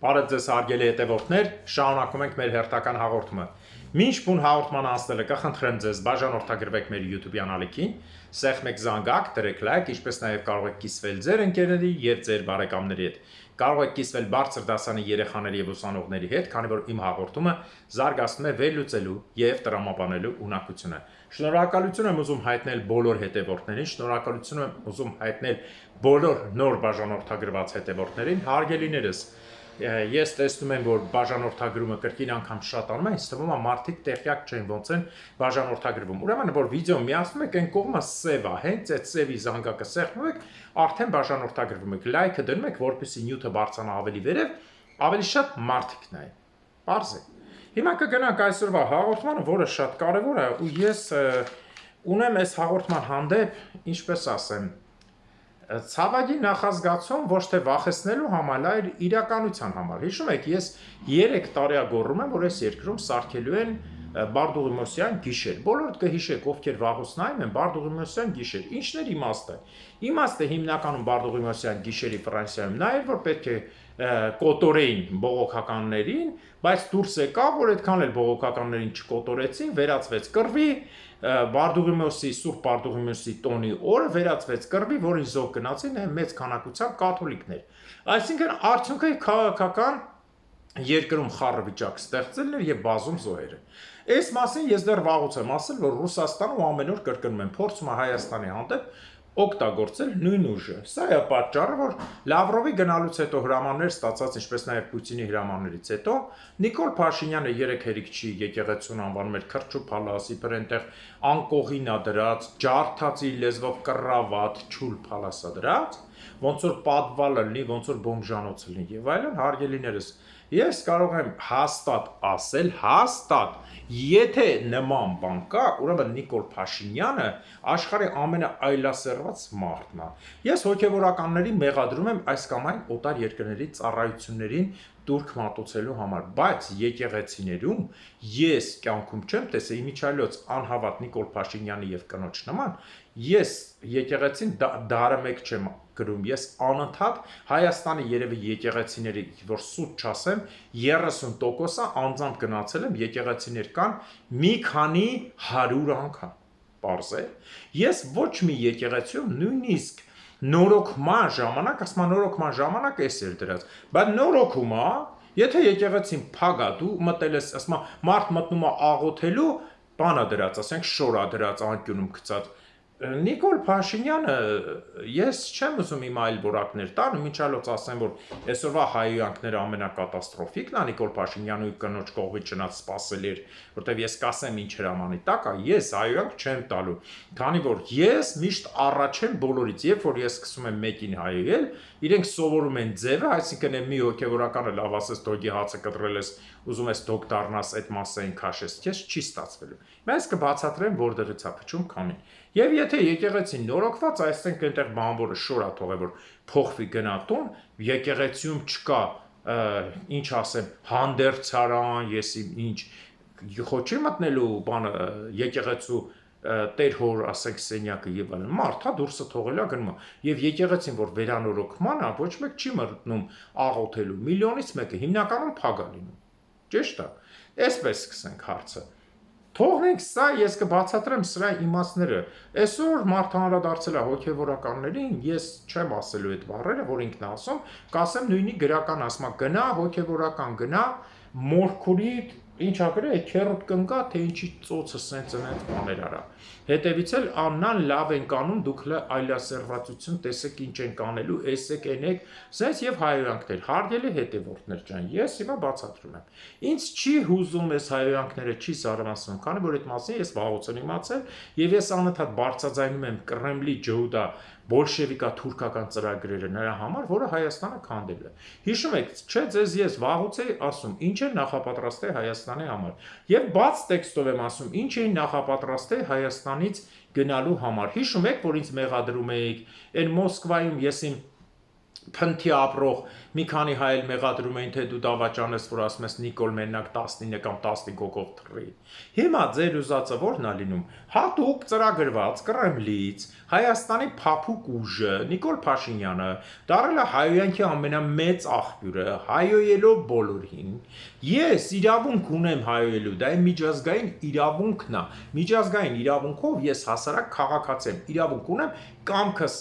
Բարև ձեզ հարգելի հետևորդներ, շարունակում ենք մեր հերթական հաղորդումը։ Մինչ բուն հաղորդման անցնելը կխնդրեմ ձեզ բաժանորդագրվեք մեր YouTube-յան ալիքին, սեղմեք զանգակ, դրեք լայք, ինչպես նաև կարող եք կիսվել ձեր ընկերների եւ ձեր բարեկամների հետ։ Կարող եք կիսվել բարձր դասանի երեխաների եւ ուսանողների հետ, քանի որ իմ հաղորդումը զարգացնում է վերլուծելու եւ տրամաբանելու ունակությունը։ Շնորհակալություն եմ ուզում հայտնել բոլոր հետևորդներին, շնորհակալություն եմ ուզում հայտնել բոլոր նոր բաժանորդագրված հետևորդներին, հարգելիներս։ Ես տեսնում եմ, որ բաժանորդագրումը կրկին անգամ շատանում է, ինձ թվում է մարդիկ տեղյակ չեն ոնց են բաժանորդագրվում։ Ուրեմն որ վիդեոն միացնում եք, այն կողմը սև է, հենց այդ սևի զանգակը սեղմում եք, արդեն բաժանորդագրվում եք, լայքը դնում եք, որպեսզի նյութը բարձրանա ավելի վերև, ավելի շատ մարդիկ նայեն։ Պարզ է։ Հիմա կգնանք այսօրվա հաղորդմանը, որը շատ կարևոր է, ու ես ունեմ այս հաղորդման հանդեպ, ինչպես ասեմ, ցավագի նախազգացում ոչ թե վախեցնելու համար, այլ իրականության համար։ Հիշում եք, ես 3 տարի գոռում եմ, որ այս երկրում սարքելու են Բարդուղիմոսյան գիշեր։ Բոլորդ կհիշեք, ովքեր վաղուց նայում են Բարդուղիմոսյան գիշեր։ Ինչն էր իմաստը։ Իմաստը հիմնականում Բարդուղիմոսյան գիշերի Ֆրանսիայում նա էր, որ պետք է կոտորեին բողոքականներին, բայց դուրս եկավ, որ այդքան էլ բողոքականներին չկոտորեցին, վերածվեց կռվի, Սուրբ Բարդուղիմոսի տոնի օրը վերածվեց կռվի, որին զոհ գնացին մեծ քանակությամբ կաթոլիկներ։ Այսինքն արդյունքը քաղաքական երկրում խառը վիճակ ստեղծելն էր եւ բազում զոհերը։ Այս մասին ես դեռ վաղուց եմ ասել, որ Ռուսաստանը ամեն օր կրկնում են, փորձում է Հայաստանի հանդեպ օգտագործել նույն ուժը։ Սա է պատճառը, որ Լավրովի գնալուց հետո հրամաններ ստացած, ինչպես նաև Պուտինի հրամաններից հետո, Նիկոլ Փաշինյանը 3 հերիքչի եկեղեցուն անվանում էր քրչու փալաս, իբր այնտեղ անկողինա դրած, ջարդացի լեզվով կռավատ, չուլ փալասա դրած, ոնց որ պատվալը լինի, ոնց որ բոմժանոց լինի եւ այլն, հարգելիներս։ Ես կարող եմ հաստատ ասել, եթե նման բան կա, ուրեմն Նիկոլ Փաշինյանը աշխարհի ամենաայլասերված մարդն է։ Ես հոգևորականների մեղադրում եմ այս կամ այն օտար երկրների ծառայություններին տուրք մատուցելու համար, բայց եկեղեցիներում ես կյանքում չեմ տեսել իմիջիայլոց անհավատ Նիկոլ Փաշինյանի եւ կնոջ նման, ես եկեղեցին դարը մեկ չեմ գրում, ես անընդհատ Հայաստանի երևի եկեղեցիների, որ սուտ չասեմ, 30%-ը անձամբ գնացել եմ, եկեղեցիներ կան մի քանի 100 անգամ, պարզ է։ Ես ոչ մի եկեղեցիում նույնիսկ նորոգման ժամանակ, ասма նորոգման ժամանակ էս էր դրած, բայց նորոգում է, եթե եկեղեցին փագա դու մտել ես, ասма մարդ մտնում է աղոթելու, բանա դրած, ասենք շորա դրած անկյունում գցած։ Նիկոլ Փաշինյանը, ես չեմ ուզում իմ այլ որակներ տան, մինչալոց ասեմ, որ այսօրվա հայհոյանքները ամենակատաստրոֆիկն է Նիկոլ Փաշինյանի կնոջ կողմից չնած սпасել էր, որտեվ ես կասեմ ինչ հրամանի տակ է, ես հայհոյանք չեմ տալու, քանի որ ես միշտ առաջ եմ բոլորից, երբ որ ես սկսում եմ մեկին հայհոյել, իրենք սովորում են ձևը, այսինքն մի հոգևորականը լավ ասես դոգի հացը կտրել ես, ուզում ես դոգ դառնաս այդ մասային քաշես, քեզ չի ստացվելու։ Բայց կբացատրեմ որտեղից է փչում քամին։ Եվ եթե եկեղեցին նորոգված, այսինքն այնտեղ բանվորը շորա թողե որ փոխվի գնա տուն, եկեղեցիում չկա, ինչ ասեմ, հանդերձարան, ես ինչ խոչի մտնելու բանը եկեղեցու տեր հոր ասենք սենյակը եւ այլն մարդա դուրսը թողելա գնում եւ եկեղեցին որ վերանորոգման է ոչ մեկ չի մտնում աղոթելու միլիոնից մեկը հիմնականում փագա լինում ճիշտ է այսպես սկսենք հարցը թողնենք սա ես կբացատրեմ սրա իմաստները այսօր մարդահանդարցել է հոգևորականներին ես չեմ ասելու այդ բառերը որ ինքն է ասում կասեմ նույնի գրական ասма գնա հոգևորական գնա մորքուրի ինչ ակրե քերոտ կնկա թե ինչի ծոցը սենց բաներ արա հետևից էլ աննան լավ են կանում դուք այլասերվածություն տեսեք ինչ են կանելու էսեք ենեք սենց եւ հայհոյանքներ հարգելի հետևորդներ ջան ես հիմա բացատրում եմ ինձ չի հուզում այս հայհոյանքները չի զարմացնում քանի որ այդ մասին ես վաղուց եմ իմացել եւ ես անընդհատ բարձրաձայնում եմ Կրեմլի ջոուդա բոլշևիկա թուրքական ծրագրերը նրա համար, որը Հայաստանը քանդել է։ Հիշում եք, չէ, ձեզ ես վաղուց էի ասում, ինչ է նախապատրաստել Հայաստանի համար։ Եվ բաց տեքստով եմ ասում, ինչ է նախապատրաստել Հայաստանից գնալու համար։ Հիշում եք, որ ինձ մեղադրում եք, այն Մոսկվայում ես իմ փնթի ապրող մի քանի հայ էլ մեղադրում էին, թե դու դավաճան ես, որ ասում ես Նիկոլ մենակ 19 կամ 15 հոգով թռի։ Հիմա ձեր ուզածը ո՞րն է լինում։ Հատուկ ծրագրված Կրեմլից Հայաստանի փափուկ ուժը Նիկոլ Փաշինյանը դառել է հայոյանքի ամենամեծ աղբյուրը, հայոյելով բոլորին։ Ես իրավունք ունեմ հայոյելու, դա իմ միջազգային իրավունքն է։ Միջազգային իրավունքով ես հասարակ քաղաքացի եմ, իրավունք ունեմ կամքս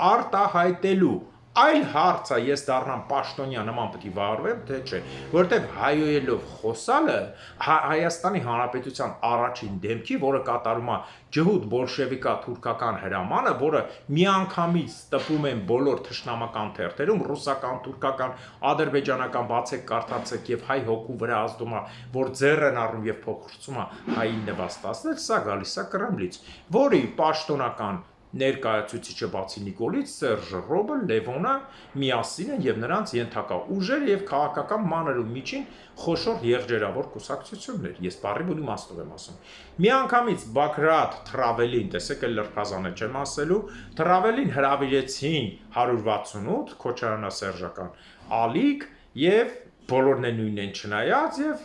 արտահայտելու։ Այլ հարցը ես դառնամ պաշտոնյա նման պետք է վարվեմ, թե չէ, որտեղ հայոյելով խոսալը Հայաստանի Հանրապետության առաջին դեմքի, որը կատարում է ջհուդ բոլշևիկա թուրքական հրամանը, որը միանգամից տպում են բոլոր թշնամական թերթերում, ռուսական, թուրքական, ադրբեջանական, բացեք կարդացեք եւ հայ հոգու վրա ազդում է, որ ձեռ են առնում եւ փոխրցում է հային նվաստացնել, սա գալիս է Կրեմլից, որի պաշտոնական ներկայացուցիչը բացի Նիկոլից Սերժը Ռոբը, Լևոնը միասին են եւ նրանց ենթակա ուժերը եւ քաղաքական մանր ու միջին խոշոր եղջերավոր կուսակցություններ։ Ես բառի բուն իմաստով եմ ասում։ Միանգամից Բագրատ Թրավելին, տեսեք էլ լրբազանը չեմ ասելու, Թրավելին հրավիրեցին 168 Քոչարյանա Սերժական ալիք եւ բոլորն են նույնն են չնայած եւ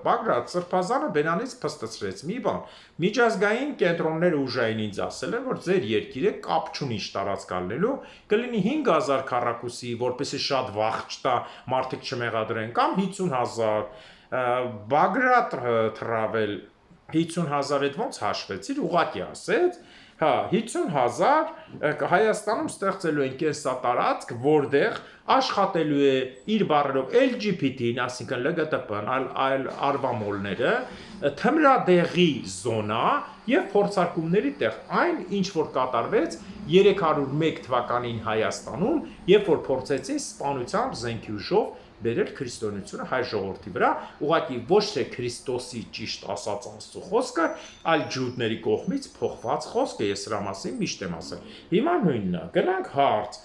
Բագրատ Սրբազանը բենանից փստացրեց մի բան միջազգային կենտրոնները ուժային ինձ ասել են որ ձեր երկիրը կապ չունի տարածքալնելու կլինի 5000 քառակուսի որպեսզի շատ վաղ չտա մարդիկ չմեղադրեն կամ 50000 Բագրատ Թրավել 50000 հետ ոնց հաշվեցիր ուղղակի ասեց հա 50000 Հայաստանում ստեղծելու են կենսատարածք, որտեղ աշխատելու է իր բառերով LGBT-ին, այսինքն ԼԳՏՊ-ն, այլ արվամոլները, թմրադեղի զոնա եւ փորձարկումների տեղ, այն ինչ որ կատարվեց 301 թվականին Հայաստանում, երբ որ փորձեցին սպանությամբ զենքի ուժով բերել քրիստոնեությունը հայ ժողովրդի վրա, ուղղակի ոչ թե Քրիստոսի ճիշտ ասած Աստծո խոսքը, այլ ջուդների կողմից փոխված խոսքը, ես սրա մասին միշտ եմ ասել։ Հիմա նույնն է, գնանք հարց։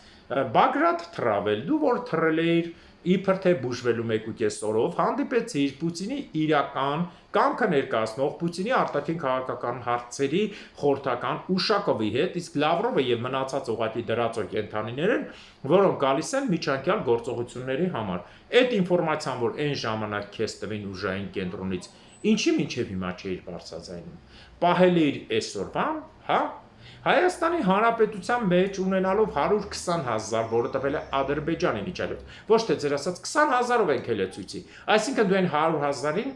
Բագրատ Թրավել, դու որ թռել էիր իբր թե բուժվելու 1.5 օրով հանդիպեցիր Պուտինի իրական կամքը ներկայացնող Պուտինի արտաքին քաղաքական հարցերի խորհրդական Ուշակովի հետ, իսկ Լավրովը եւ մնացած ուղղակի դրածո կենթանիներ են, որոնք գալիս են միջանկյալ գործողությունների համար։ Այդ ինֆորմացիան, որ այն ժամանակ քեզ տվին ուժային կենտրոնից, ինչի մինչև հիմա չէիր բարձրացնում։ Պահել էիր այսօրվան, հա? Հայաստանի Հանրապետության մեջ ունենալով 120,000, որը տվել է Ադրբեջանի միջալով, ոչ թե ձեր ասած 20,000-ով են քելեցույցի, այսինքն դու այն 100,000-ին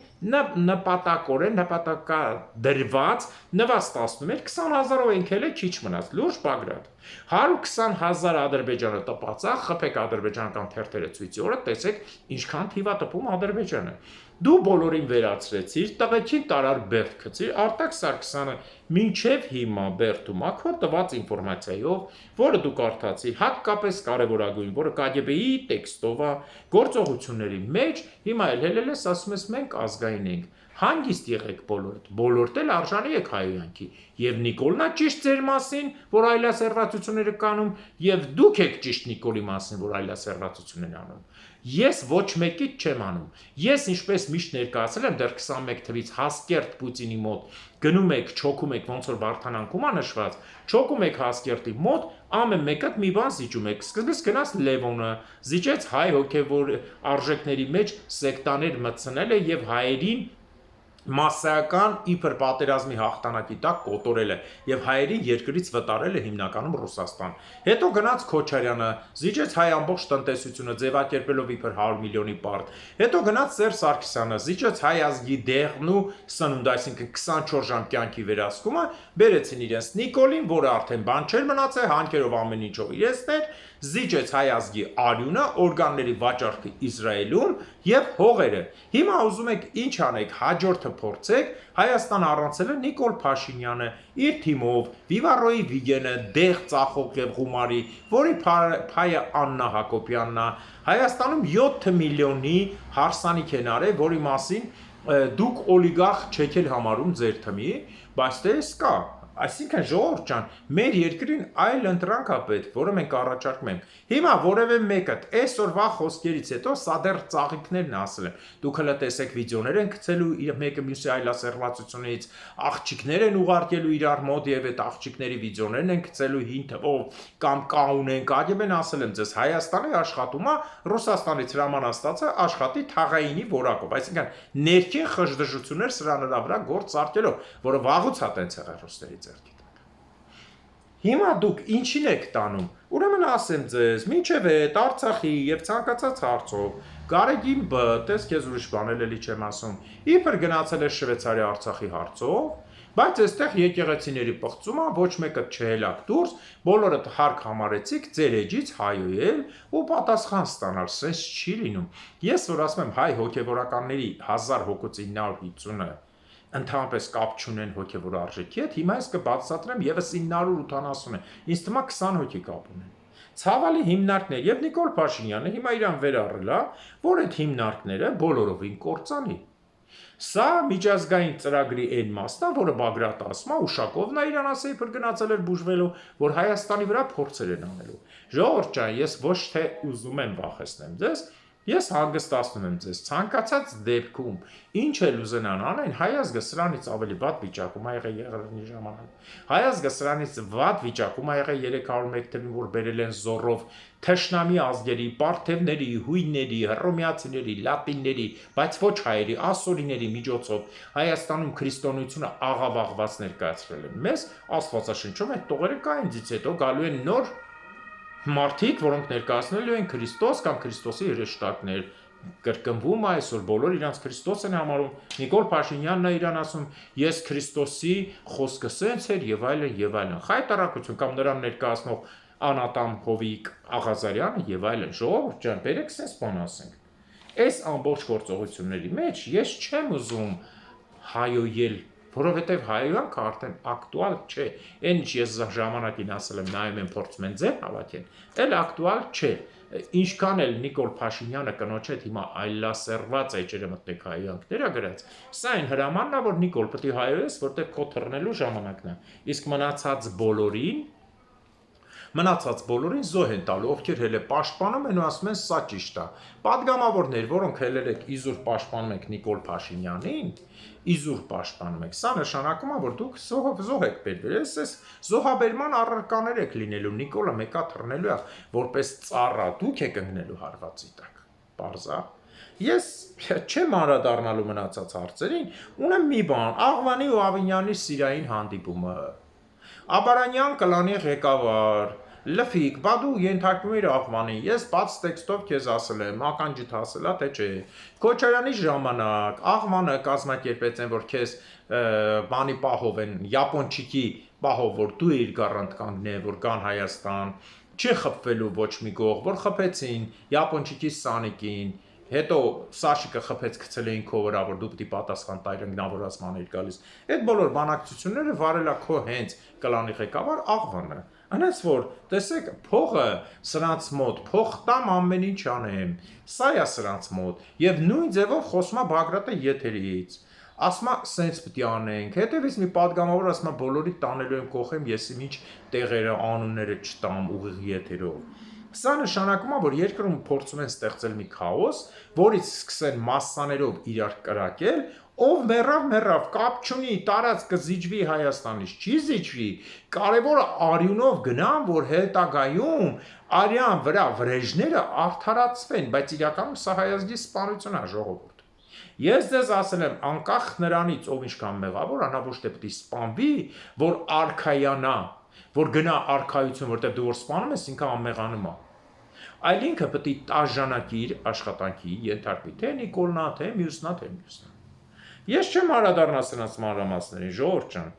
նպատակորեն նպատակադրված նվաստացնում էր 20,000-ով են քելե քիչ մնաց, լուրջ Բագրատ 120,000 Ադրբեջանը տպածա, խփեք ադրբեջանական թերթերը ցույցի օրը, տեսեք ինչքան թիվա տպում Ադրբեջանը։ Դու բոլորին վերացրեցիր, տղեկին տարար բերդ գցիր, Արտակ Սարգսյանը մինչև հիմա բերդում է քո տված ինֆորմացիայով, որը դու կարդացիր, հատկապես կարևորագույն, որը KGB-ի տեքստով է, գործողությունների մեջ, հիմա էլ հելել ես ասում ես մենք ազգային ենք։ Հանգիստ եղեք բոլորդ, բոլորդ էլ արժանի եք հայոյանքի, եւ Նիկոլնա ճիշտ ձեր մասին, որ այլասերվածությունները կանում, եւ դուք եք ճիշտ Նիկոլի մասին, որ այլասերվածություններ են անում։ Ես ոչ մեկից չեմ անում։ Ես ինչպես միշտ ներկայացել եմ դեռ 21 թվից Հասկերտ Պուտինի մոտ գնում եք, չոքում եք, ոնց որ Վարդանանքում է նշված, չոքում եք Հասկերտի մոտ, ամեն մեկը մի բան զիջում եք։ Սկզբից գնաց Լևոնը, զիջեց հայ հոգևոր արժեքների մեջ սեկտաներ մտցնել է եւ հայերին Մասսայական իբր պատերազմի հաղթանակի տակ կոտորել է եւ հայերին երկրից վտարել է հիմնականում Ռուսաստան։ Հետո գնաց Քոչարյանը, զիջեց հայ ամբողջ տնտեսությունը ձևակերպելով իբր 100 միլիոնի պարտ։ Հետո գնաց Սերժ Սարգսյանը, զիջեց հայ ազգի դեղն ու սնունդ, այսինքն 24 ժամ կյանքի վերահսկումը, բերեցին իրենց Նիկոլին, որը արդեն բան չէր մնացել, հանքերով ամեն ինչով իրենցներ, զիջեց հայ ազգի արյունը, օրգանների վաճառքը Իսրայելում եւ հողերը։ Հիմա ուզում եք ինչ անեք, հաջորդը փորձեք, Հայաստան առանցել է Նիկոլ Փաշինյանը իր թիմով, Վիվարոյի Վիգենը, դեղ ծախող եւ Ղումարի, որի փայը Աննա Հակոբյանն է, Հայաստանում 7 միլիոնի հարսանիք են արել, որի մասին դուք օլիգարխ չեք էլ համարում ձեր թմի, բայց դες կա Այսինքն ժողովուրդ ջան, մեր երկրին այլ ընտրանք է պետք, որը մենք առաջարկում ենք։ Հիմա որևէ մեկը այսօրվա խոսքերից հետո սա դեռ ծաղիկներն ասել եմ։ Դուք հələ տեսեք վիդեոներ են գցելու իր մեկը մյուսի այլասերվածությունից, աղջիկներ են ուղարկելու իրար մոտ եւ այդ աղջիկների վիդեոներն են գցելու հին թվով կամ կաունեն, ագեբեն ասել եմ ձեզ, Հայաստանի աշխատում է Ռուսաստանից հրաման ստացա աշխատի թաղայինի որակով, այսինքն ներքին խժդժություններ սրա նրա վրա գործ արկելով, որը վաղուց է տենց եղել ռուսների ձեռքի տակ։ Հիմա դուք ինչին եք տանում։ Ուրեմն ասեմ ձեզ, մինչև այդ Արցախի եւ ցանկացած հարցով Գարեգին Բ, տես քեզ ուրիշ բանել էլի չեմ ասում, իբր գնացել է Շվեյցարիա Արցախի հարցով, բայց այստեղ եկեղեցիների պղծումը ոչ մեկը չհելակ դուրս, բոլորդ հարկ համարեցիք ձեր էջից հայոյել ու պատասխան ստանալ, սենց չի լինում։ Ես որ ասում եմ հայ հոգևորականների 1000 հոգուց 950-ը ընդհանրապես կապ չունեն հոգևոր արժեքի հետ, հիմա ես կբացատրեմ եւս 980-ը, ինձ թվում է 20 հոգի կապ ունեն։ Ցավալի հիմնարկներ եւ Նիկոլ Փաշինյանը հիմա իրան վերառել է, որ այդ հիմնարկները բոլորովին կործանի։ Սա միջազգային ծրագրի այն մասն է, որը Բագրատը ասում է, Ուշակովն է իրան ասել, որ գնացել էր բուժվելու, որ Հայաստանի վրա փորձեր են անելու։ Ժողովուրդ ջան, ես ոչ թե ուզում եմ վախեցնեմ ձեզ, ես հանգստացնում եմ ձեզ, ցանկացած դեպքում ինչ էլ ուզենան անեն, հայ ազգը սրանից ավելի վատ վիճակում է եղել եղերնի ժամանակ։ Հայ ազգը սրանից վատ վիճակում է եղել 301 թվին, որ բերել են զորով թշնամի ազգերի, պարթևների, հույների, հռոմեացիների, լատինների, բայց ոչ հայերի, ասորիների միջոցով Հայաստանում քրիստոնեությունը աղավաղված ներկայացրել են։ Մեզ Աստվածաշնչում այդ տողերը կա, ինձից հետո գալու են նոր մարդիկ, որոնք ներկայացնելու են Քրիստոս կամ Քրիստոսի հրեշտակներ, կրկնվում է այսօր բոլոր իրանց Քրիստոս են համարում, Նիկոլ Փաշինյանն է իրան ասում, ես Քրիստոսի խոսքը սենց էր եւ այլն եւ այլն։ Խայտարակություն կամ նրան ներկայացնող Անատամ Հովիկ Աղազարյանը եւ այլն։ Ժողովուրդ ջան, բերեք սենց բան ասենք։ Այս ամբողջ գործողությունների մեջ ես չեմ ուզում հայոյել, որովհետև հայոյանքը արդեն ակտուալ չէ։ Այն ինչ ես ժամանակին ասել եմ, նայում եմ փորձում են ձեր հավաքեն, էլ ակտուալ չէ։ Ինչքան էլ Նիկոլ Փաշինյանը կնոջ հետ հիմա այլասերված էջերը մտնեք հայոյանքները գրած, սա այն հրամանն է, որ Նիկոլ պետք է հայոյես, որտեղ քո թռնելու ժամանակն է։ Իսկ մնացած բոլորին զոհ են տալու, ովքեր հենց պաշտպանում են ու ասում են սա ճիշտ է։ Պատգամավորներ, որոնք հելել եք իզուր պաշտպանում եք Նիկոլ Փաշինյանին, իզուր պաշտպանում եք, սա նշանակում է, որ դուք զոհ եք բերվել, այս զոհաբերման առարկաներ եք լինելու, Նիկոլը մեկա թռնելու է, որպես ծառա, դուք եք ընկնելու հարվածի տակ, պարզա։ Ես չեմ անդրադառնալու մնացած հարցերին, ունեմ մի բան, Աղվանի ու Ավինյանի սիրային հանդիպումը, Աբարանյան կլանի ղեկավար, Լֆիկ, բա դու ենթարկում ես Աղվանին, ես բաց տեքստով քեզ ասել եմ, ականջիդ ասել է, թե չէ։ Քոչարյանի ժամանակ Աղվանը կազմակերպեց են, որ քեզ բանի պահով են, Յապոնչիկի պահով, որ դու իր գառանտ կանգնե, որ կան Հայաստան, չի խփվելու ոչ մի կողմ, որ խփեցին Յապոնչիկի Սանիկին, հետո Սաշիկը խփեց գցել էին քո վրա, որ դու պետք է պատասխան տայր ինքնավորացման էր գալիս։ Այդ բոլոր բանակցությունները վարելա քո հենց կլանի ղեկավար Աղվանը։ Անես որ տեսեք փողը սրանց մոտ, փող տամ ամեն ինչ անեմ։ Սա է սրանց մոտ եւ նույն ձևով խոսում է Բագրատը եթերից։ Ասում է սենց պետք է անենք։ Հետևից մի падգամավոր ասում է բոլորի տանելու եմ կողեմ, ես ինչ տեղերը անունները չտամ ուղիղ եթերով։ Սա նշանակում է, որ երկրում փորձում են ստեղծել մի քաոս, որից սկսեն մասսաներով իրար կրակել, ով մեռավ, կապ չունի, տարածքը զիջվի Հայաստանից, չի զիջվի, կարևորը արյունով գնան, որ հետագայում արյան վրա վրեժները արդարացվեն, բայց իրականում սա հայազգի սպանություն է, ժողովուրդ։ Ես ձեզ ասել եմ, անկախ նրանից, ով ինչքան մեղավոր, անա ոչ թե պետք է սպանվի, որ արքայանա, որ գնա արքայություն, որտեղ դու որ սպանում ես, ինքը անմեղանում է։ Այլ ինքը պետք է տաժանակի իր աշխատանքի ենթարկվի, թե Նիկոլնա, թե մյուսնա, թե մյուսնա։ Ես չեմ անդրադառնա սրանց մանրամասներին, ժողովուրդ ջան։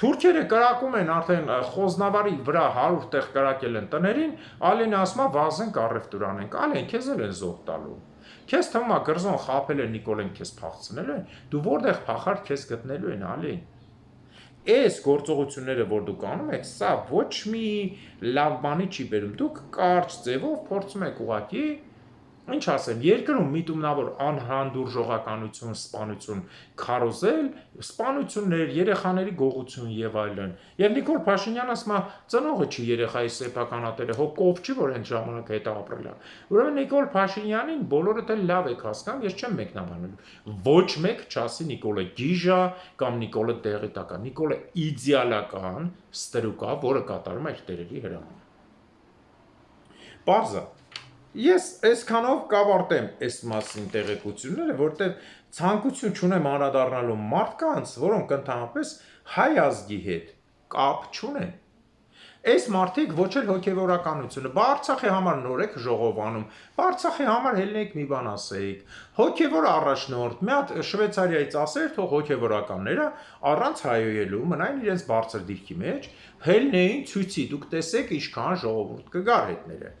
Թուրքերը կրակում են արդեն Խոզնավարի վրա 100 տեղ կրակել են տներին, ալին ասում է վազենք առևտուր անենք, ալեն քեզ էլ են զոհ տալու։ Քեզ թվում է կրզոն խաբել են Նիկոլեն քեզ փախցնելու են, դու որտեղ փախար քեզ գտնելու են, ալին։ Այս գործողությունները, որ դուք անում եք, սա ոչ մի լավ բանի չի բերում։ Դուք կարճ ձևով փորձում եք ուղղակի Ինչ ասեմ, երկրում միտումնավոր անհանդուրժողականություն, սպանություն քարոզել, սպանություններ, երեխաների գողություն եւ այլն։ Եվ Նիկոլ Փաշինյանը ասում է, ծնողը չի երեխայի սեփականատերը, հո կով չի, որ այն ժամանակ հետ ապրել է։ Ուրեմն Նիկոլ Փաշինյանին բոլորը դե լավ եք հասկանում, ես չեմ մեկնաբանելու։ Ոչ մեկ չասի Նիկոլը գիժա կամ Նիկոլը տեղի տակա։ Նիկոլը իդեալական ստրուկա, որը կատարում է իր տերերի հրամանը։ Պարզա։ Ես այսքանով կավարտեմ այս մասին տեղեկությունները, որտեղ ցանկություն չունեմ անդրադառնալու մարդկանց, որոնք ընդհանրապես հայ ազգի հետ կապ չունեն։ Այս մարդիկ ոչ էլ հոգևորականությունը, բա Արցախի համար նոր եք ժողովանում, բա Արցախի համար ելնեք մի բան ասեիք։ Հոգևոր առաջնորդ, մի հատ Շվեյցարիայից ասեր, թող հոգևորականները առանց հայոյելու մնային իրենց բարձր դիրքի մեջ, հելնեին ցույցի, դուք տեսեք ինչքան ժողովուրդ կգար հետները։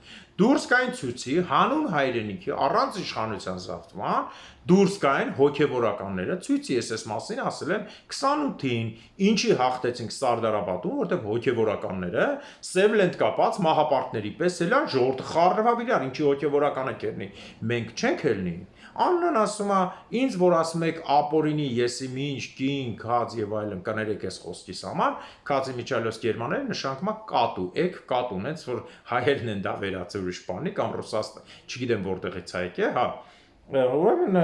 Դուրս կային ցույցի, հանուն հայրենիքի, առանց իշխանության զավթման, դուրս կային հոգևորականները ցույցի, ես այս մասին ասել եմ 28-ին, ինչի հաղթեցինք Սարդարապատում, որտեղ հոգևորականները Սևլենդ կապած մահապարտների պես էլան ժողովուրդը խառնվավ իրար, ինչի հոգևորականը կերնի։ Մենք չենք ելնի։ Աննան ասում է, ինձ որ ասում եք ապորինի եսի մինչ կին, քած եւ այլն, կներեք այս խոսքիս համար, քածի միջալոս գերմաները նշանակում է կատու, եք կատուն, հենց որ հայերն են դա վերածել ուրիշ բանի կամ Ռուսաստան, չգիտեմ որտեղից է եկե, հա։ Ուրեմն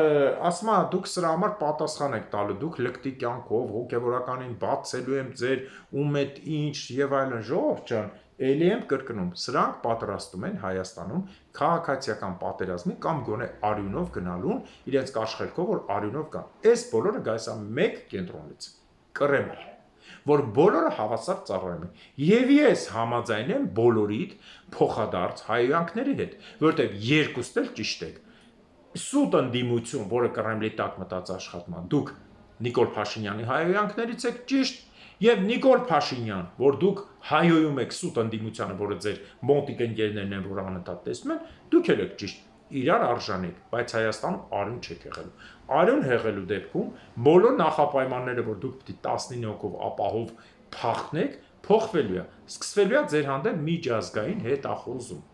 ասում է դուք սրա համար պատասխան եք տալու, դուք լկտի կյանքով հոգևորականին բացելու եմ ձեր ումետ ինչ եւ այլն ժողովուրդ ջան, ելի եմ կրկնում, սրանք պատրաստում են Հայաստանում քաղաքացիական պատերազմի կամ գոնե արյունով գնալուն իրենց կաշխելքով, որ արյունով կան։ Այս բոլորը գայս է մեկ կենտրոնից՝ Կրեմլ, որ բոլորը հավասար ծառայում են։ Եվ ես համաձայն եմ բոլորիդ փոխադարձ հայոյանքների հետ, որտեղ երկուստ էլ ճիշտ եք։ Սուտ ընդդիմություն, որը Կրեմլի տակ մտած աշխատման, դուք Նիկոլ Փաշինյանի հայոյանքներից եք ճիշտ, եւ Նիկոլ Փաշինյան, որ դուք հայոյում եք սուտ ընդդիմությանը, որը ձեր մոտիկ ընկերներն են, որ անընդհատ տեսնում են, դուք եք ճիշտ, իրար արժանիք, բայց Հայաստանում արյուն չեք եղելու։ Արյուն հեղելու դեպքում բոլոր նախապայմանները, որ դուք պիտի 19 հոգով ապահով փախնեք, փոխվելու է։ Սկսվելու է ձեր հանդեպ միջազգային հետախուզում։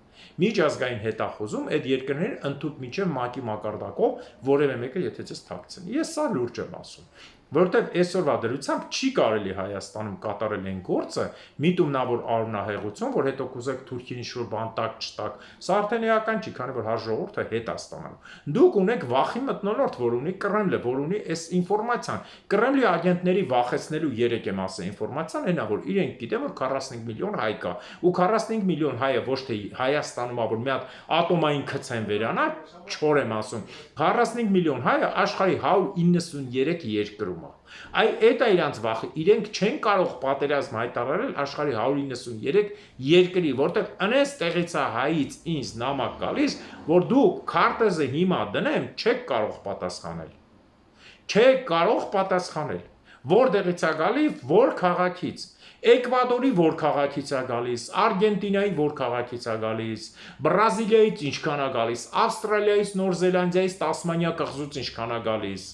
Միջազգային հետախուզում այդ երկրները ընդհանուր միջև ՄԱԿ-ի մակարդակով որևէ մեկը եթե ցես թաքցնի։ Ես սա լուրջ եմ ասում, որտեղ այսօրվա դրությամբ չի կարելի Հայաստանում կատարել այն գործը միտումնավոր արունահեղություն, որ հետո կուզեք Թուրքին ինչ-որ բան տակ չտակ, սա արդեն էական չի, քանի որ հաջողորդը հետ է ստանալու։ Դուք ունեք վախի մթնոլորտ, որ ունի Կրեմլը, որ ունի այս ինֆորմացիան։ Կրեմլի ագենտների վախեցնելու 3 եմ ասել ինֆորմացիան, այնա որ իրենք գիտեն, որ 45 միլիոն հայ կա, ու 45 միլիոն հայը ոչ թե Հայաստանում ա որ մի հատ ատոմային քցեն վերանա, չոր եմ ասում, 45 միլիոն հայը աշխարհի 193 երկրում է։ Այ այդ է իրանց վախը, իրենք չեն կարող պատերազմ հայտարարել աշխարհի 193 երկրի, որտեղ անես տեղից է հայից ինձ նամակ գալիս, որ դու քարտեզը հիմա դնեմ, չեք կարող պատասխանել։ Չեք կարող պատասխանել։ Որտեղից է գալի, որ քաղաքից։ Էկվադորի որ քաղաքից է գալիս, Արգենտինայի որ քաղաքից է գալիս, Բրազիլիայից ինչքան է գալիս, Ավստրալիայից, Նոր Զելանդիայից, Տասմանիա կղզուց ինչքան է գալիս։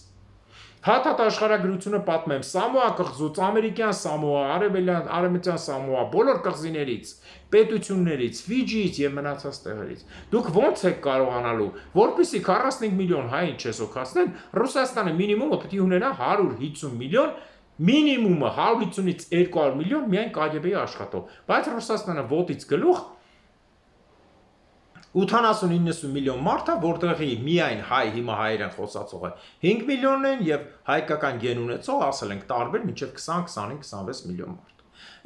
Հաթաթ աշխարհագրությունը պատմեմ, Սամոա կղզուց, ամերիկյան Սամոա, արևմտյան Սամոա, բոլոր կղզիներից, պետություններից, Ֆիջիից եւ մնացած տեղերից։ Դուք ո՞նց եք կարողանալու, որպեսզի 45 միլիոն հայ ինչես օգնեն, Ռուսաստանը մինիմումը պետք է ունենա 150 միլիոն, մինիմումը 150-ից 200 միլիոն միայն KGB-ի աշխատող, բայց Ռուսաստանը ոտից գլուխ 80-90 միլիոն մարդ է, որտեղի միայն հայ հիմա հայերեն խոսացողը 5 միլիոնն են եւ հայկական գեն ունեցող ասել ենք տարբեր մինչեւ 20-25-26 միլիոն մարդ։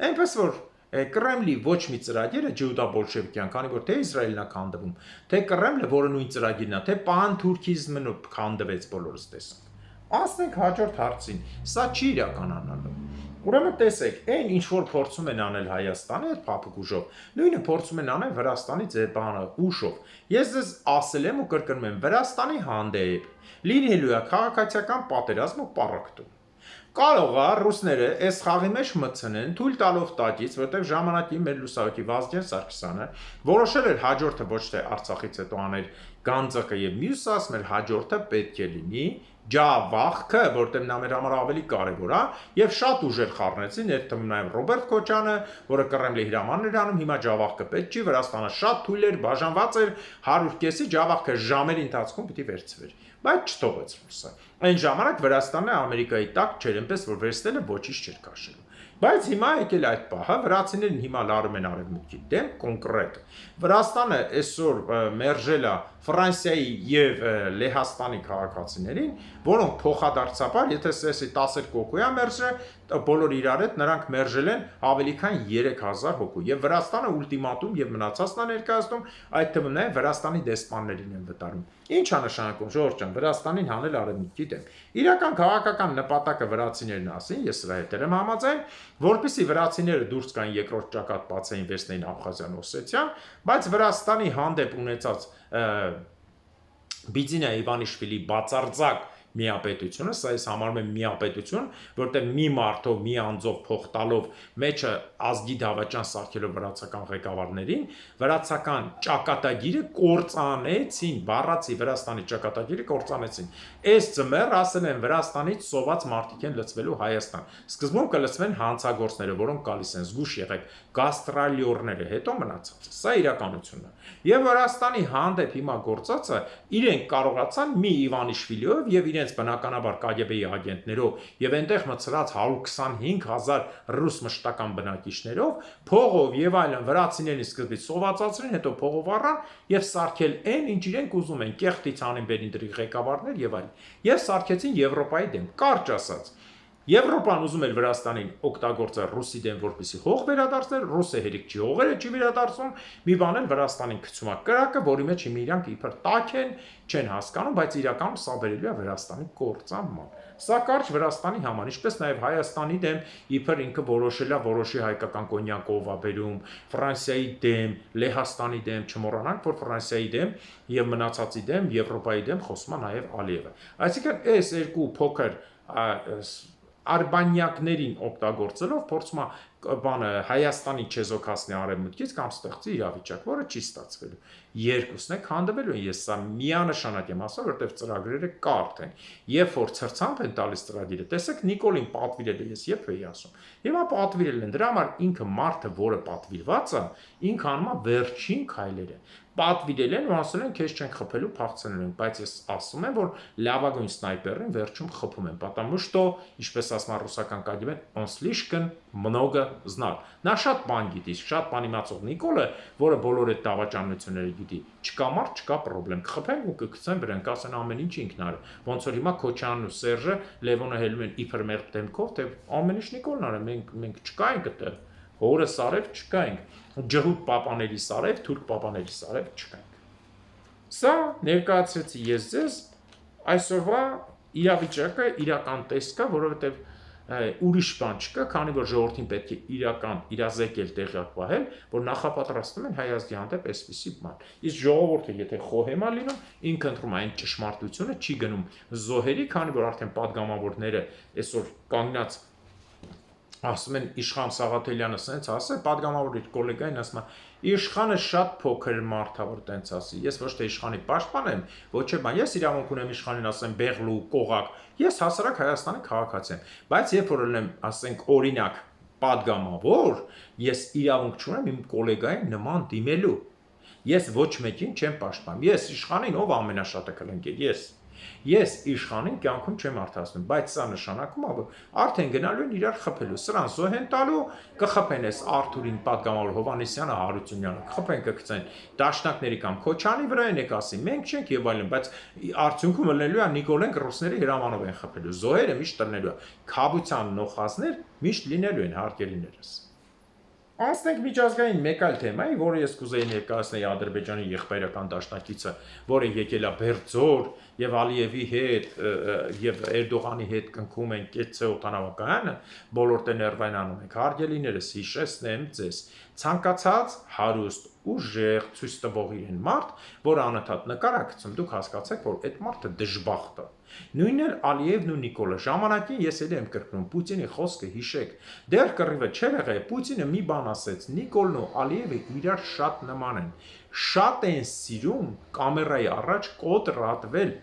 Այնպես որ Կրեմլի ոչ մի ծրագիրը ջյուդա-բոլշևիկյան, քանի որ թե Իսրայելն է քանդվում, թե Կրեմլը, որը նույն ծրագիրն է, թե պան-թուրքիզմը քանդվեց բոլորս տեսանք։ Անցնենք հաջորդ հարցին։ Սա չի իրականանալու։ Ուրեմն տեսեք, այն ինչ որ փորձում են անել Հայաստանի այդ փափուկ ուժով, նույնը փորձում են անել Վրաստանի ձեբանը ուժով։ Ես ձեզ ասել եմ ու կրկնում եմ, Վրաստանի հանդեպ լինելու է քաղաքացիական պատերազմ ու պառակտում։ Կարող է ռուսները այս խաղի մեջ մտցնեն, թույլ տալով տակից, որտեղ ժամանակի մեր լուսահոգի Վազգեն Սարգսյանը որոշել էր հաջորդը ոչ թե Արցախից հետո անել գանձակը եւ մյուսը ասում էր հաջորդը պետք է լինի ջավախքը, որտեղ նա մեր համար ավելի կարևոր է, եւ շատ ուժեր խառնեցին, այդ թվում նաեւ Ռոբերտ Քոչյանը, որը Կռեմլի հրամաններ անում, հիմա ջավախքը պետք չի, Վրաստանը շատ թույլ էր, բաժանված էր 100 կեսի ջավախքը ժամերի ընթացքում պիտի վերցվեր, բայց չթողեց ռուսը։ Այն ժամանակ Վրաստանը Ամերիկայի տակ չէր, այնպես որ վերցնելը ոչինչ չէր քաշելու։ Բայց հիմա եկել այդ պահը, վրացիներն հիմա լարում են արևմուտքի դեմ կոնկրետ։ Վրաստանը այսօր մերժել է Ֆրանսիայի եւ Լեհաստանի քաղաքացիներին, որոնք փոխադարձաբար, եթե սեսի 12 հոգու է մերժել, բոլոր իրար հետ նրանք մերժել են ավելի քան 3000 հոգու եւ Վրաստանը ուլտիմատում եւ մնացածն է ներկայացնում, այդ թվում նաեւ Վրաստանի դեսպաններին են վտարում։ Ինչ է նշանակում, Ժորժ ջան, Վրաստանին հանել արևմուտքի դեմ։ Իրական քաղաքական նպատակը վրացիներն ասին, ես սրա հետ եմ համաձայն, որպեսզի վրացիները դուրս գան երկրորդ ճակատ բացեին վերցնեին Աբխազիան, Օսեթիան, բայց Վրաստանի հանդեպ ունեցած Բիձինա Իվանիշվիլի բացարձակ միապետությունը, սա ես համարում եմ միապետություն, որտեղ մի մարդով, մի անձով փող տալով մեջը ազգի դավաճան սարքելով վրացական ղեկավարներին, վրացական ճակատագիրը կործանեցին, բառացի Վրաստանի ճակատագիրը կործանեցին։ Այս ձմեռ ասել են Վրաստանից սոված մարդիկ են լցվելու Հայաստան։ Սկզբում կլցվեն հանցագործները, որոնք գալիս են, զգուշ եղեք, գաստրոլյորները, հետո մնացածը։ Սա իրականությունն է։ Եվ Վրաստանի հանդեպ հիմա գործածը իրենք կարողացան մի Իվանիշվիլիով եւ իրենց բնականաբար KGB-ի ագենտներով եւ այնտեղ մցրած 125,000 ռուս մշտական բնակիչներով փողով եւ այլն վրացիներին սկզբից սովածացրին, հետո փողով առան եւ սարքել այն, ինչ իրենք ուզում են, կեղտից անին բերին ղեկավարներ եւ այլն։ Եվ սարքեցին Եվրոպայի դեմ, կարճ ասած։ Եվրոպան ուզում էր Վրաստանին օգտագործել ռուսի դեմ, որպեսզի հող վերադարձներ, ռուսը հերիք չի հողերը չի վերադարձում, մի բան էլ Վրաստանին գցում է կրակը, որի մեջ հիմա իրանք իբր տաք են, չեն հասկանում, բայց իրականում սա բերելու է Վրաստանի կործանման։ Սա կարճ Վրաստանի համար, ինչպես նաև Հայաստանի դեմ իբր ինքը որոշել է որոշի հայկական կոնյակով ա բերում, Ֆրանսիայի դեմ, Լեհաստանի դեմ, չմոռանանք, որ Ֆրանսիայի դեմ եւ մնացածի դեմ, Եվրոպայի դեմ խոսում է նաև Ալիևը։ Այսինքն այս երկու փոքր արբանյակներին օգտագործելով փորձում է բանը Հայաստանի չեզոքացնի արևմուտքից կամ ստեղծի իրավիճակ, որը չի ստացվելու։ Երկուսն է քանդվելու, ես սա միանշանակ եմ ասում, որովհետև ծրագրերը կա արդեն։ Երբ որ ցրցամփ են տալիս ծրագիրը, տեսեք Նիկոլին պատվիրել է, ես երբ էի ասում։ Հիմա պատվիրել են, դրա համար ինքը մարդը, որը պատվիրված է, ինքը անում է վերջին քայլերը։ Պատվիրել են ու ասել են քեզ չենք խփելու, փախցնել ենք, բայց ես ասում եմ, որ լավագույն սնայպերին վերջում խփում են, потому что, ինչպես ասում է ռուսական կարգին, он слишком много знал։ Նա շատ բան գիտի, շատ բան իմացող Նիկոլը, որը բոլոր այդ դավաճանությունները գիտի, չկա մարդ, չկա խնդրեմ, կխփեն ու կգցեն վրան, կասեն ամեն ինչ ինքն արել։ Ոնց որ հիմա Քոչյանն ու Սերժը Լևոնը հելում են իբր մեր դեմքով, թե ամեն ինչ Նիկոլն արել, մենք չկայինք այդտեղ։ Հորը սարև չկայինք, ջհուդ պապաների սարև, թուրք պապաների սարև չկայինք։ Սա ներկայացրեցի ես ձեզ այսօրվա իրավիճակը իրական տեսքա, որովհետև ուրիշ բան չկա, քանի որ ժողովրդին պետք է իրական իրազեկել տեղյակ պահել, որ նախապատրաստում են հայ ազգի հանդեպ այսպիսի բան։ Իսկ ժողովուրդը եթե խոհեմ է լինում, ինքը ընտրում է այն ճշմարտությունը, չի գնում զոհերի, քանի որ արդեն падգամավորները այսօր կանգնած ասում են Իշխան Սաղաթելյանը սենց ասել, падգամավոր իր գոլեգային ասում է Իշխանը շատ փոքր մարդ է, որ տենց ասի։ Ես ոչ թե Իշխանի պաշտպան եմ, ոչ է բան։ Ես իրավունք ունեմ Իշխանին ասեմ բեղլու, կողակ։ Ես հասարակ Հայաստանի քաղաքացի եմ։ Բայց երբ որ լինեմ, ասենք օրինակ, падգամավոր, ես իրավունք չունեմ իմ գոլեգային նման դիմելու։ Ես ոչ մեկին չեմ պաշտպանում։ Ես Իշխանին ով ամենաշատը կլնկել, Ես իշխանին կյանքում չեմ արդարացնում, բայց սա նշանակում է, որ արդեն գնալու են իրար խփելու, սրան զոհ են տալու, կխփեն այս Արթուրին, падգամավոր Հովհաննիսյանը, Հարությունյանը, կխփեն կգցեն դաշնակների կամ Քոչյանի վրա են եկա ասի, մենք չենք եւ այլն, բայց արդյունքում ելնելու է Նիկոլենք ռուսների հրամանով են խփելու, զոհերը միշտ տնելու է, քաբության նոխազներ միշտ լինելու են հարկերիներս։ Անցնենք միջազգային մեկ այլ թեմայի, որը ես կուզեի ներկայացնել Ադրբեջանի եղբայրական դաշնակիցը, որը եկել է Բերձոր եւ Ալիևի հետ եւ Էրդողանի հետ կնքում են Կեցցե օտանավակայանը, բոլոր տեներվային անում ենք հարգելիներս հիշեցնեմ ձեզ, ցանկացած հարուստ ուժեղ ցույց տվող իրեն մարդ, որ անընդհատ նկար է գցում, դուք հասկացեք, որ այդ մարդը դժբախտ է։ Նույնն էլ Ալիևն ու Նիկոլը ժամանակին ես էլ եմ կրկնում Պուտինի խոսքը հիշեք։ Դեռ կռիվը չէր եղել, Պուտինը մի բան ասեց, Նիկոլն ու Ալիևը իրար շատ նման են։ Շատ են սիրում կամերայի առաջ կոտրատվել։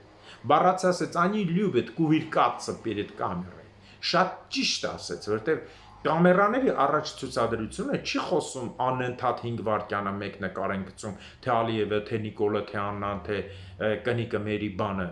Բառացի ասեց, они любят кувыркаться перед камерой։ Շատ ճիշտ ասեց, որովհետև կամերաների առաջ ցուցադրությունը չի խոսում անընդհատ 5 վայրկյանը մեկ նկար են գցում, թե Ալիևը, թե Նիկոլը, թե Աննան, թե կնիկը Մերի բանը։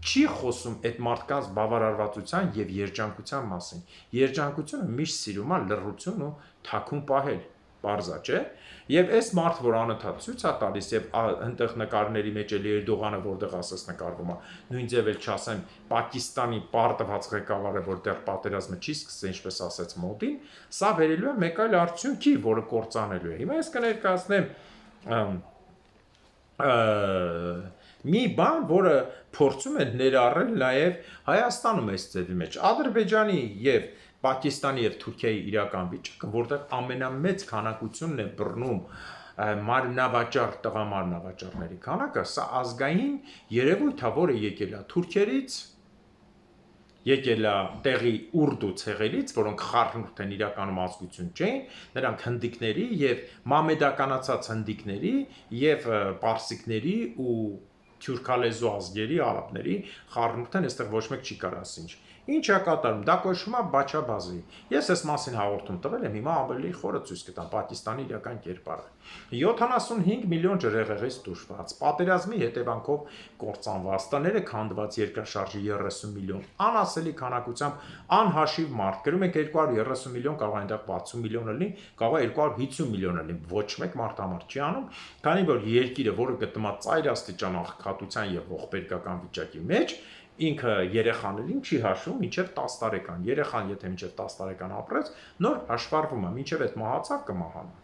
Չի խոսում այդ մարդկանց բավարարվածության եւ երջանկության մասին։ Երջանկությունը միշտ սիրում է լռություն ու թաքուն պահել, բարձա, չէ՞։ Եվ այս մարդ, որ անընդհատ ցույց է տալիս եւ այնտեղ նկարների մեջ էլ Էրդողանը որտեղ ասես նկարվում է, նույն ձև էլ չասեմ Պակիստանի պարտված ղեկավարը, որ դեռ պատերազմը չի սկսել, ինչպես ասեց Մոդին, սա վերելու է մեկ այլ արդյունքի, որը կործանելու է։ Հիմա ես կներկայացնեմ մի բան, որը փորձում են ներառել նաև Հայաստանում այս ձևի մեջ։ Ադրբեջանի եւ Պակիստանի եւ Թուրքիայի իրական վիճակը, որտեղ ամենամեծ քանակությունն է բռնում մարմնավաճառ տղամարմնավաճառների քանակը, սա ազգային երևույթ է, որը եկել է թուրքերից, եկել է տեղի ուրդու ցեղերից, որոնք խառնուրդ են իրականում ազգություն չէին, նրանք հնդիկների եւ մամեդականացած հնդիկների եւ պարսիկների ու թյուրքալեզու ազգերի, արաբների խառնուրդ են, այստեղ ոչ մեկ չի կարող ասինչ։ Ինչ է կատարում, դա կոչվում է Բաչաբազի։ Ես այս մասին հաղորդում տվել եմ, հիմա ավելի խորը ցույց կտամ Պակիստանի իրական կերպարը։ 75 միլիոն ջրհեղեղից տուժված, պատերազմի հետևանքով կործանված, տները քանդված, երկրաշարժի 30 միլիոն, անասելի քանակությամբ անհաշիվ մարդ, գրում ենք 230 միլիոն, կարող է այնտեղ 60 միլիոն լինի, կարող է 250 միլիոն լինի, ոչ մեկ մարդ համար չի անում, քանի որ երկիրը, որը գտնվում է ծայր աստիճան աղքատության եւ ողբերգական վիճակի մեջ, ինքը երեխաներին չի հաշվում մինչև 10 տարեկան։ Երեխան եթե մինչև 10 տարեկան ապրեց, նոր հաշվառվում է, մինչև այդ մահացավ կմահանա։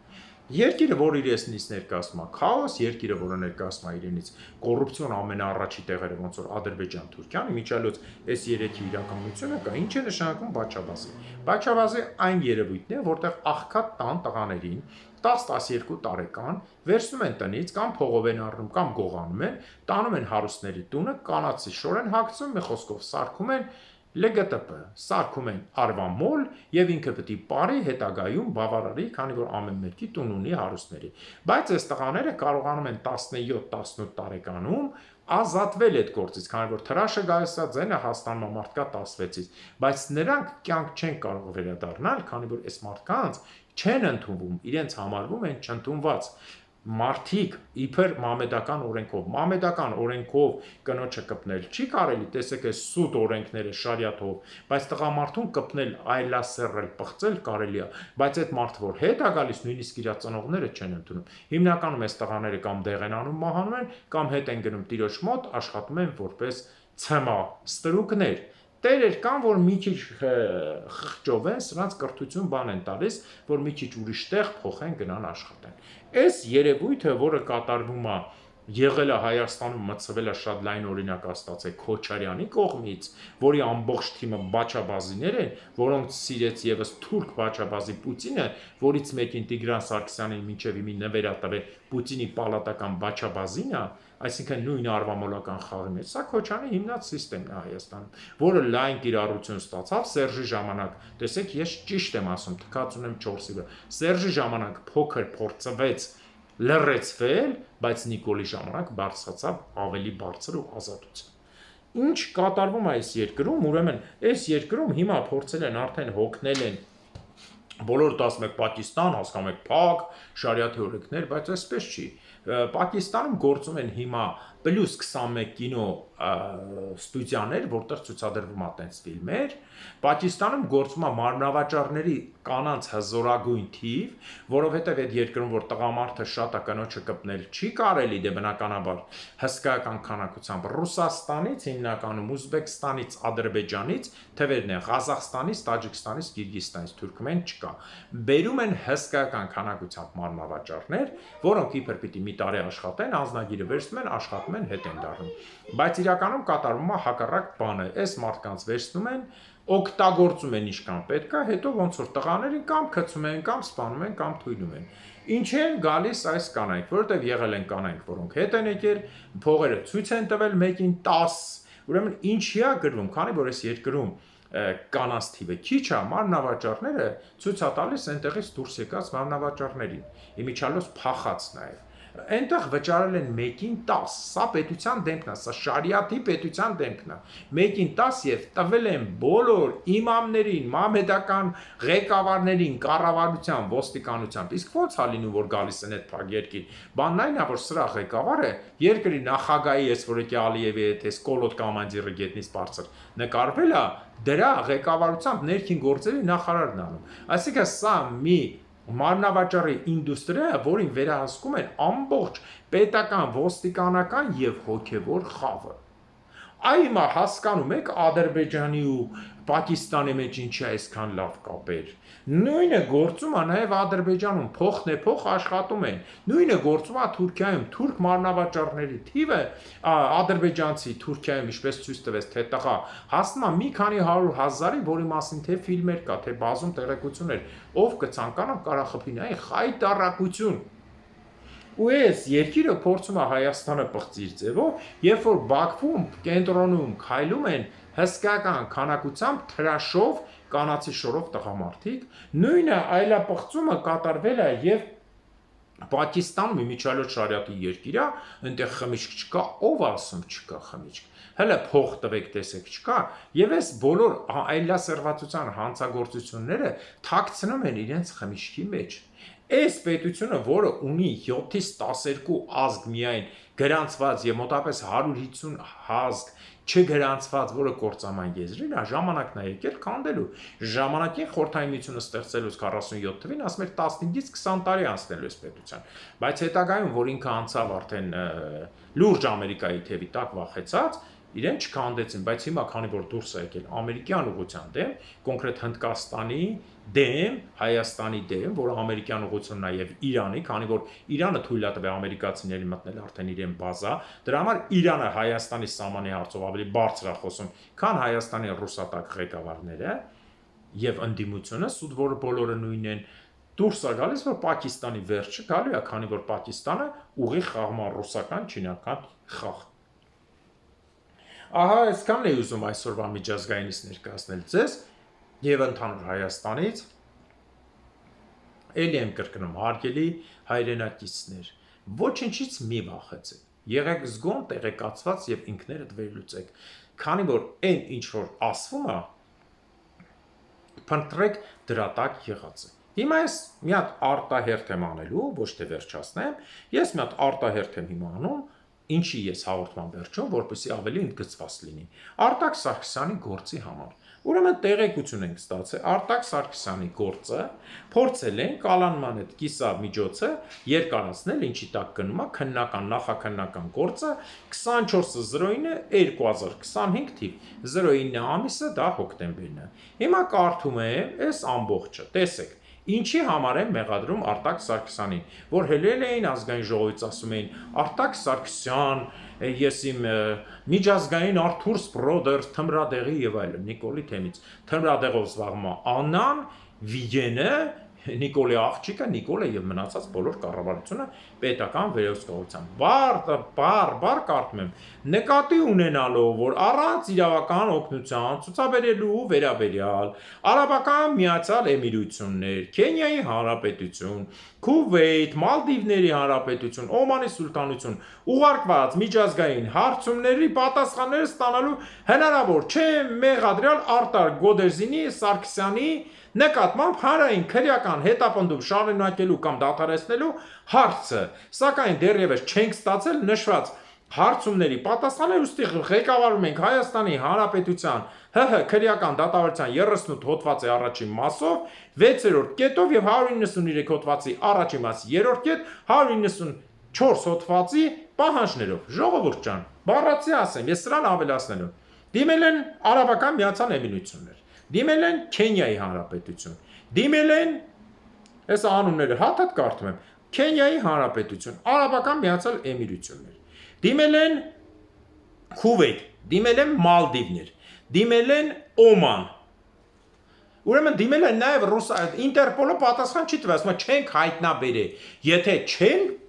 Երկիրը, որ իրենից ներկայացնում է քաոս, երկիրը, որը ներկայացնում է իրենից կոռուպցիոն ամենաառաջի տեղերը, ոնց որ Ադրբեջան, Թուրքիան, միջալոց այս երեքի իրականությունը կա, ինչ է նշանակում Բաչաբազի։ Բաչաբազի այն երևույթն է, որտեղ աղքատ տան տղաներին 10-12 տարեկան վերցնում են տնից կամ փողով են առնում կամ գողանում են, տանում են հարուստների տունը, կանացի շոր են հագցում, մի խոսքով սարքում են ԼԳՏՊ, սարքում են արվամոլ եւ ինքը պետք է բարի հետագայում բավարարի, քանի որ ամեն մեկի տուն ունի հարուստների։ Բայց այս տղաները կարողանում են 17-18 տարեկանում ազատվել այդ գործից, քանի որ թրաշը գայսա ձենը հաստանում է մարդկա 16-ից, բայց նրանք կյանք չեն կարող վերադառնալ, քանի որ այս մարդկանց չեն ընդունվում, իրենց համարվում են չընդունված մարդիկ իբր մամեդական օրենքով կնոջը կպնել չի կարելի, տեսեք այս սուտ օրենքները շարիաթով, բայց տղամարդուն կպնել, այլասերել, պղծել կարելի է, բայց այդ մարդը որ հետ է գալիս, նույնիսկ իր ծնողները չեն ընդունում։ Հիմնականում այս տղաները կամ դեղ են անում մահանում են, կամ հետ են գնում տիրոջ մոտ, աշխատում են որպես ցմա ստրուկներ։ Տերեր կան, որ մի քիչ խղճով են, սրանց կրթություն բան են տալիս, որ մի քիչ ուրիշ տեղ փոխեն գնան աշխատեն։ Այս երևույթը, որը կատարվում է եղել է Հայաստանում, մտցվել է շատ լայն օրինակ ստացել Քոչարյանի կողմից, որի ամբողջ թիմը Բաչաբազիներ են, որոնք սիրեց եւս թուրք Բաչաբազի Պուտինը, որից մեկին Տիգրան Սարգսյանին մինչև հիմի նվերատվել Պուտինի պալատական Բաչաբազին է, այսինքն նույն արվամոլական խաղի մեջ, սա Քոչարյանի հիմնած համակարգն է Հայաստանում, որը լայն կիրառություն ստացավ Սերժի ժամանակ։ Տեսեք, ես ճիշտ եմ ասում, թքած ունեմ 4-ի վրա։ Սերժի ժամանակ փոքր փորձվեց լրացվել, բայց Նիկոլի ժամանակ բարձրացավ ավելի բարձր ու ազատություն։ Ինչ կատարվում է այս երկրում, ուրեմն այս երկրում հիմա փորձել են արդեն հոգնել են բոլորը ասում եք Պակիստան, հասկանում եք փակ, շարիաթի օրենքներ, բայց այսպես չի։ Պակիստանում գործում են հիմա պլյուս 21 կինո ստուդիաներ, որտեղ ցուցադրվում է տենց ֆիլմեր։ Պակիստանում գործում է մարմնավաճառների կանանց հզորագույն թիվ, որովհետև այդ երկրում, որ տղամարդը շատ է կնոջը կպնել չի կարելի, դե բնականաբար հսկայական քանակությամբ Ռուսաստանից, հիմնականում Ուզբեկստանից, Ադրբեջանից, թվերն են Ղազախստանից, Տաջիկստանից, Կիրգիզստանից, Թուրքմեն չկա։ Բերում են հսկայական քանակությամբ մարմնավաճառներ, որոնք իբր պիտի մի տարի աշխատեն, անձնագիրը վերցնում են, աշխատում են, հետ են դառնում։ Բայց իրականում կատարվում է հակառակ բանը։ Այս մարդկանց վերցնում են, օգտագործում են ինչքան պետք է, հետո ոնց որ տղաներին կամ գցում են, կամ սպանում են, կամ թույլում են։ Ինչ են գալիս այս կանայք, որովհետև եղել են կանայք, որոնք հետ են եկել, փողերը ցույց են տվել 1-ին 10, ուրեմն ինչի է գրվում, քանի որ այս երկրում կանանց թիվը քիչ է, մարմնավաճառները ցույց է տալիս այնտեղից դուրս եկած մարմնավաճառներին, իմիջիալոց փախած նաև։ Այնտեղ վճարել են 1-ին 10, սա պետության դեմքն է, սա շարիաթի պետության դեմքն է, 1-ին 10 եւ տվել են բոլոր իմամներին, մամեդական ղեկավարներին, կառավարության, ոստիկանությամբ։ Իսկ ո՞նց է լինում, որ գալիս են այդ փակ երկիր։ Բանն այն է, որ սրա ղեկավարը երկրի նախագահի էս որեկի Ալիևի հետ էս կոլոտ կամանդիրը գետնից բարձր նկարվել է, դրա ղեկավարությամբ ներքին գործերի նախարարն անում։ Այսինքն սա մի մարմնավաճառի ինդուստրիա, որին վերահսկում են ամբողջ պետական, ոստիկանական եւ հոգեվոր խավը։ Այ հիմա հասկանում եք Ադրբեջանի ու Պակիստանի մեջ ինչի այսքան լավ կապեր։ Նույնը գործում է նաև Ադրբեջանում, փոխն է փոխ աշխատում են։ Նույնը գործում է Թուրքիայում, թուրք մարմնավաճառների թիվը ադրբեջանցի Թուրքիայում ինչպես ցույց տվեց թե տղա հասնում է մի քանի 100,000-ի, որի մասին թե ֆիլմեր կա, թե բազում տեղեկություններ, ով կցանկանա կարա խփին, այն խայտառակություն։ Ու այս երկիրը փորձում է Հայաստանը պղծիր ձևով, երբ որ Բաքվում, կենտրոնում քայլում են հսկական քանակությամբ թրաշով կանացի շորով տղամարդիկ, նույնը այլապղծումը կատարվել է եւ Պակիստանում իմիջիալոց շարիաթի երկիր է, այնտեղ խմիչք չկա, ով ասում չկա խմիչք։ Հələ փող տվեք տեսեք չկա, եւ այս բոլոր այլասերվածության հանցագործությունները թաքցնում են իրենց խմիչքի մեջ։ Այս պետությունը, որը ունի 7-ից 12 ազգ միայն գրանցված եւ մոտավորապես 150 ազգ չգրանցված, որը կործանման եզրին է, ժամանակն է եկել քանդելու։ Ժամանակին Խորհրդային Միությունը ստեղծելուց 47 թվին, ասում էր 15-ից 20 տարի անցնելու այս պետության։ Բայց հետագայում, որ ինքը անցավ արդեն լուրջ Ամերիկայի թևի տակ վախեցած, իրեն չքանդեցին, բայց հիմա քանի որ դուրս է եկել ամերիկյան ուղղության դեմ, կոնկրետ Հնդկաստանի դեմ, Հայաստանի դեմ, որը ամերիկյան ուղղությունն է եւ Իրանի, քանի որ Իրանը թույլ է տվել ամերիկացիներին մտնել արդեն իրեն բազա, դրա համար Իրանը Հայաստանի սահմանի հարցով ավելի բարձր է խոսում, քան Հայաստանի ռուսատակ ղեկավարները եւ ընդդիմությունը, սուտ որը բոլորը նույնն են, դուրս է գալիս, որ Պակիստանի վերջը գալու է, քանի որ Պակիստանը ուղիղ խաղում է ռուսական, չինական խաղ։ Ահա այսքանն է ուզում այսօրվա միջազգայինից ներկայացնել ձեզ եւ ընդհանուր Հայաստանից ելի եմ կրկնում հարգելի հայրենակիցներ, ոչինչից մի վախեցեք, եղեք զգոն տեղեկացված եւ ինքներդ վերլուծեք, քանի որ այն ինչ որ ասվում է, փնտրեք դրա տակ եղածը։ Հիմա ես մի հատ արտահերթ եմ անելու, ոչ թե վերջացնեմ, ես մի հատ արտահերթ եմ հիմա անում, ինչի ես հաղորդման վերջում, որպեսզի ավելի ընդգծված լինի։ Արտակ Սարգսյանի գործի համար։ Ուրեմն տեղեկություն ենք ստացել, Արտակ Սարգսյանի գործը փորձել են կալանման այդ կիսա միջոցը երկարացնել, ինչի տակ գնում է քննական, նախաքննական գործը 24/09 2025 թիվ 09 ամիսը դա հոկտեմբերն է։ Հիմա կարդում եմ այս ամբողջը, տեսեք։ Ինչի համար են մեղադրում Արտակ Սարգսյանին, որ հելել էին ազգային ժողովից ասում էին Արտակ Սարգսյան, ես իմ միջազգային Արթուր Սպրոդեր, թմրադեղի եւ այլն, Նիկոլի թեմից, թմրադեղով զբաղվում է Աննան, Վիգենը, Նիկոլի աղջիկը, Նիկոլը եւ մնացած բոլոր կառավարությունը պետական վերահսկողությամբ։ Բար կարդում եմ, նկատի ունենալով, որ առանց իրավական օգնության ցուցաբերելու վերաբերյալ Արաբական Միացյալ Էմիրություններ, Քենիայի Հանրապետություն, Քուվեյթ, Մալդիվների Հանրապետություն, Օմանի Սուլտանություն ուղարկված միջազգային հարցումների պատասխանները ստանալու հնարավոր չէ մեղադրյալ Արտակ Գոդերզինի Սարգսյանի նկատմամբ հանրային քրեական հետապնդում շարունակելու կամ դադարեցնելու հարցը, սակայն դեռևս չենք ստացել նշված հարցումների պատասխաններ, ուստի ղեկավարում ենք Հայաստանի Հանրապետության ՀՀ քրեական դատավարության 38 հոդվածի առաջին մասով, 6-րդ կետով եւ 193 հոդվածի առաջին մասի 3-րդ կետ, 194 հոդվածի պահանջներով։ Ժողովուրդ ջան, բառացի ասեմ, ես սրան ավելացնելու։ Դիմել են Արաբական Միացյալ Էմիրություններ, դիմել են Քենիայի Հանրապետություն, դիմել են, այս անունները հատ կարդում եմ, Քենիայի Հանրապետություն, Արաբական Միացյալ Էմիրություններ, դիմել են Քուվեյթ, դիմել են Մալդիվներ, դիմել են Օման, Ուրեմն դիմել են նաև Ինտերպոլը պատասխան չի տվել, ասում չենք հայտնաբերել։ Եթե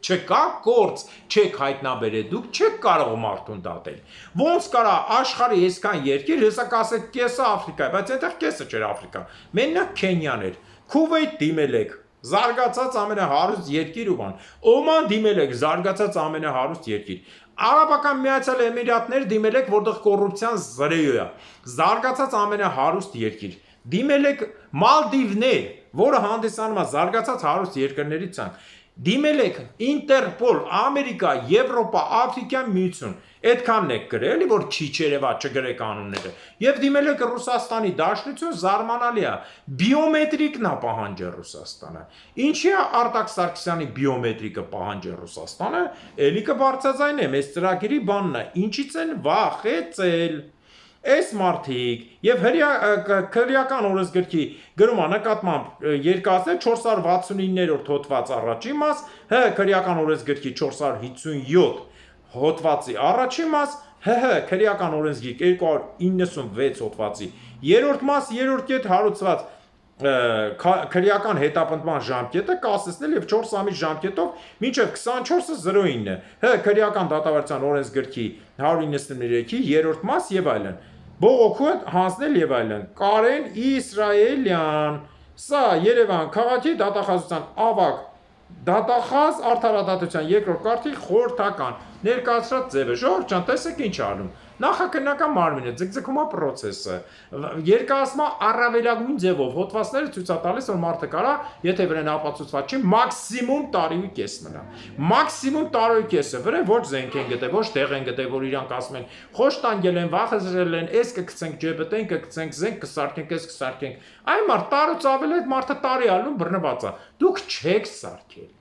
չկա գործ, չեք հայտնաբերել, դուք չեք կարող մարդուն դատել։ Ոնց կարա աշխարհի այսքան երկիր, հեսա կասեք կեսը Աֆրիկա, բայց այնտեղ կեսը չէր Աֆրիկա։ Մենակ Քենիան էր։ Քուվեյթ դիմել եք, զարգացած ամենահարուստ երկիր ու բան։ Օման դիմել եք, զարգացած ամենահարուստ երկիր։ Արաբական Միացյալ Էմիրատներ դիմել եք, որտեղ կոռուպցիան զրեյո է։ Զարգացած ամենահարուստ երկիր։ Դիմել եք Մալդիվներ, որը հանդիսանում է զարգացած հարուստ երկրների ցանկ։ Դիմել եք Ինտերպոլ, Ամերիկա, Եվրոպա, Աֆրիկյան միություն։ Այդքանն եք գրել, որ չի չերևա չգրեք անունները։ Եվ դիմել եք Ռուսաստանի Դաշնություն, զարմանալի է։ Բիոմետրիկն է պահանջը Ռուսաստանը։ Ինչի է Արտակ Սարգսյանի բիոմետրիկը պահանջը Ռուսաստանը, էլի կբարձրացնե, մեծ ծրագիրի բանն է։ Ինչից են վախեցել։ Այս մարդիկ եւ քրեական օրենսգրքի գրումը նկատմամբ երկացնել 469-րդ հոդված առաջի մաս, քրեական օրենսգրքի 457 հոդվածի առաջի մաս, քրեական օրենսգրքի 296 հոդվածի երրորդ մաս, երրորդ կետ հարուցված քրեական հետապնդման ժամկետը կասեցնել եւ 4 ամիս ժամկետով մինչեւ 24-09 քրեական դատավարության օրենսգրքի 193-ի երրորդ մաս եւ այլն բողոքու հանձնել եւ այլն Կարեն Իսրայելյան սա Երևան քաղաքի դատախազության ավագ դատախազ արդարադատության երկրորդ կարգի խորհրդական ներկայացրած ձևը ժողովուրդ ջան տեսեք ինչ անում նախաքննական մարմինը ձգձգում է process-ը երկարացումա առավելագույն ձևով հոդվածները ցույց է տալիս որ մարդը կարա եթե վրան ապացուցված չի մաքսիմում տարի ու կես մնա մաքսիմում տարի ու կեսը վրան ոչ զենք են գտել ոչ տեղ են գտել որ իրանք ասում են խոշտանգել են վախեցրել են էս կգցենք ջեբտեն կգցենք զենք կսարքենք էս կսարքենք այն մարդ տարուց ավել այդ մարդը տարի ալնում բռնված է դուք չեք սարքել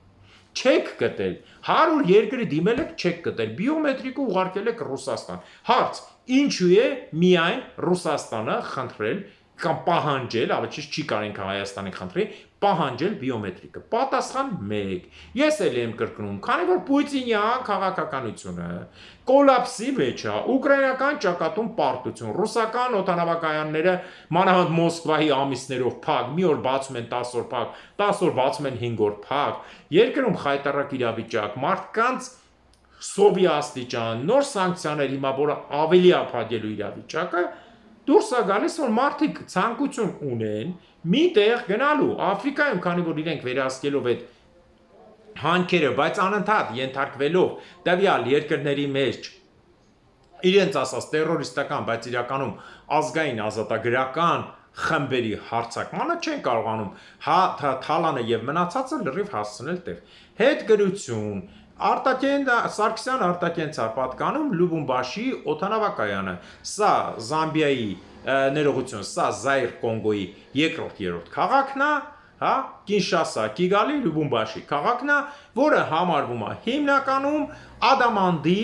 չեք գտել 100 երկրի դիմել եք չեք գտել բիոմետրիկը ուղարկել եք Ռուսաստան հարց ինչու է միայն Ռուսաստանը խնդրել կամ պահանջել ավելիճ չի կարենք Հայաստանի խնդրի պահանջել բիոմետրիկը պատասխան 1 ես էլ եմ կրկնում քանի որ Պուտինյան քաղաքականությունը կոլապսի մեջ է ուկրաինական ճակատում պարտություն ռուսական օդանավակայանները մանավանդ Մոսկվայի ամիսներով փակ մի օր բացում են 10 օր փակ 10 օր բացում են 5 օր փակ երկրում խայտարակ իրավիճակ մարդկանց սովի աստիճան նոր սանկցիաներ հիմա որը ավելի ապհատելու իրավիճակը դուրս է գալիս որ մարդիկ ցանկություն ունեն մի տեղ գնալու Աֆրիկայում քանի որ իրենք վերահսկելով այդ հանքերը բայց անընդհատ ենթարկվելով տվյալ երկրների մեջ իրենց ասած տերորիստական բայց իրականում ազգային ազատագրական խմբերի հարձակմանը չեն կարողանում թալանը եւ մնացածը լրիվ հասցնել տեղ հետ գրություն Արտակեն Սարգսյան Արտակենցա պատկանում Լուբումբաշի օդանավակայանը սա Զամբիայի ներողություն սա Զայր Կոնգոյի երրորդ քաղաքն է հա Կինշասա Կիգալի Լուբումբաշի քաղաքն է որը համարվում է հիմնականում ադամանդի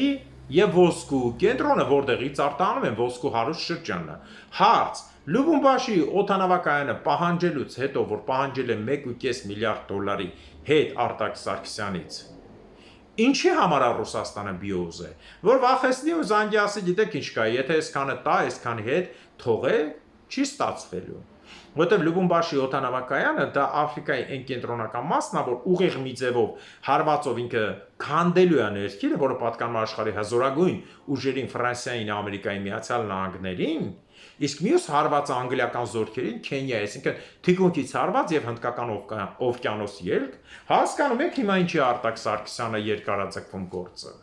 եւ ոսկու կենտրոնը որտեղից արտանում են ոսկու հարուստ շրջանն հարց Լուբումբաշի օդանավակայանը պահանջելուց հետո որ պահանջել է 1.5 միլիարդ դոլարի հետ Արտակ Սարգսյանից Ինչի համար է Ռուսաստանը բիոզ է, որ վախեցնի ու զանգի ասի գիտեք ինչ կա, եթե այսքանը տա, այսքանի հետ թողեք, չի ստացվելու։ Որտեւ Լուբումբաշի օդանավակայանը դա Աֆրիկայի այն կենտրոնական մասն է, որ ուղիղ մի ձևով հարվածով ինքը քանդելու է ներքինը, որը պատկանում է աշխարհի հզորագույն ուժերին Ֆրանսիային, Ամերիկայի Միացյալ Նահանգներին, իսկ մյուս հարվածը անգլիական զորքերին Քենիա, այսինքն թիկունքից հարված եւ հնդկական օվկիանոս ելք, հասկանում եք հիմա ինչի Արտակ Սարգսյանը երկարաձգվում գործը։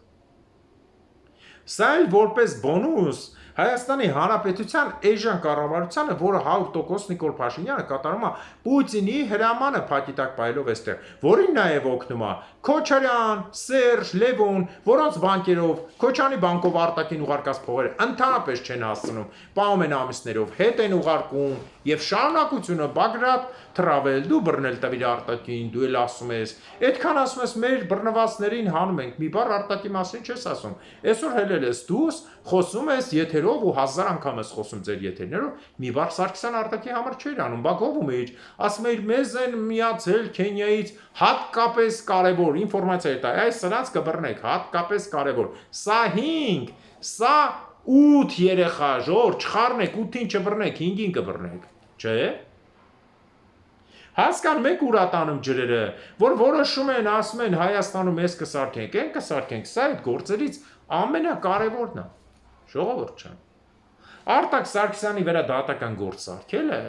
Սա էլ որպես բոնուս Հայաստանի Հանրապետության էժան կառավարությանը, որը 100% Նիկոլ Փաշինյանը կատարում է Պուտինի հրամանը փակի տակ բայելով այստեղ, որին նաև օգնում է Քոչարյան, Սերժ, Լևոն, որոնց բանկերով, Քոչանի բանկով արտաքին ուղարկած փողերը ընդհանրապես չեն հասցնում, պահում են ամիսներով, հետ են ուղարկում եւ շարունակությունը Բագրատ Travel դու բռնել տվիր արտաքին, դու էլ ասում ես, այդքան ասում ես մեր բռնվածներին հանում ենք, մի բառ արտաքի մասին չես ասում։ Այսօր հելել ես դուս, խոսում ես եթերով ու 1000 անգամ ես խոսում ձեր եթերներով, մի բառ Սարգսյան արտաքի համար չէր անում, բա գովում էր, ասում էր մեզ են միացել Քենիայից հատկապես կարևոր ինֆորմացիա է տա, այս սրանց կբռնեք, հատկապես կարևոր։ Սա 5, սա 8 երեխա, ժոր, չխառնեք 8-ին չբռնեք, 5-ին կբռնեք, չէ՞։ Հասկանում եք ուր ատանում ջրերը, որ որոշում են, ասում են Հայաստանում էս կսարքենք, այն կսարքենք, սա այդ գործերից ամենակարևորն է։ Ժողովուրդ ջան։ Արտակ Սարգսյանի վրա դատական գործ սարքելը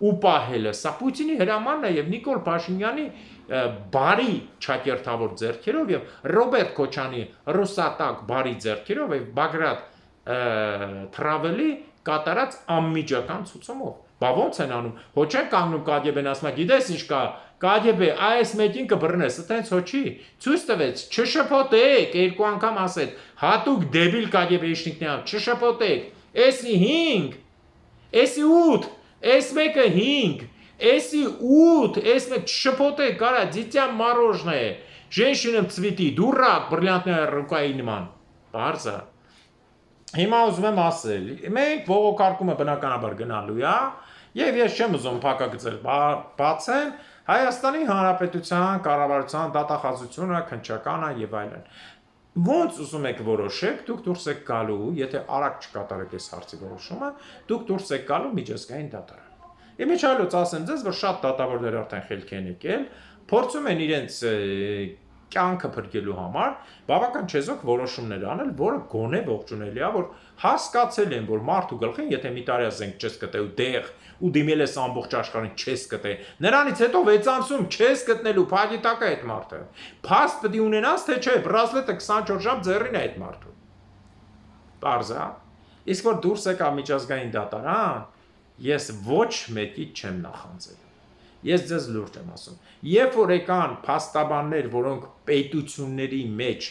ու պահելը, սա Պուտինի հրամանն է եւ Նիկոլ Փաշինյանի բարի ճակերտավոր ձեռքերով եւ Ռոբերտ Քոչանի ռուսատակ բարի ձեռքերով եւ Բագրատ Թրավելի կատարած անմիջական ցուցումով։ Բա ո՞նց են անում։ Հո չեն կանգնում Կագեբեն ասում է, գիտես ինչ կա, Կագեբե այս մեկին կբռնես, այտենց հո չի։ Ցույց տվեց, չշփոթեք, երկու անգամ ասեց, հատուկ դեբիլ Կագեբեշնիկներ, չշփոթեք։ Էսի 5, էսի 8, էս մեկը 5, էսի 8, էս մեկ չշփոթեք, կարա դիտյան մороженое, женщинам цветы, дурак, бриллиантная рука նման։ Բարձա։ Հիմա ուզում եմ ասել, մենք ողոքարկումը բնականաբար գնալու է, եւ ես չեմ ուզում փակագծեր բացեմ, Հայաստանի Հանրապետության կառավարության դատախազությունը, քննչականը եւ այլն։ Ոնց ուզում եք որոշեք, դուք դուրս եք գալու, եթե արագ չկատարեք այս հարցի որոշումը, դուք դուրս եք գալու միջազգային դատարան։ Իմիջիայլոց ասեմ ձեզ, որ շատ դատավորներ արդեն խելքի են եկել, փորձում են իրենց կյանքը փրկելու համար բավական չեզոք որոշումներ անել, որը գոնե ողջունելի է, որ հասկացել են, որ մարդու գլխին, եթե մի տարի ասենք չես գտե ու դեղ ու դիմել ես ամբողջ աշխարհին չես գտե, նրանից հետո 6 ամսում չես գտնելու փակի տակ է այդ մարդը։ Փաստ պետք է ունենաս, թե չէ, բրազլետը 24 ժամ ձեռին է այդ մարդու։ Պարզա։ Իսկ որ դուրս եկա միջազգային դատարան, ես ոչ մեկի չեմ նախանձել։ Ես ձեզ լուրջ եմ ասում։ Երբ որ եկան փաստաբաններ, որոնք պետությունների մեջ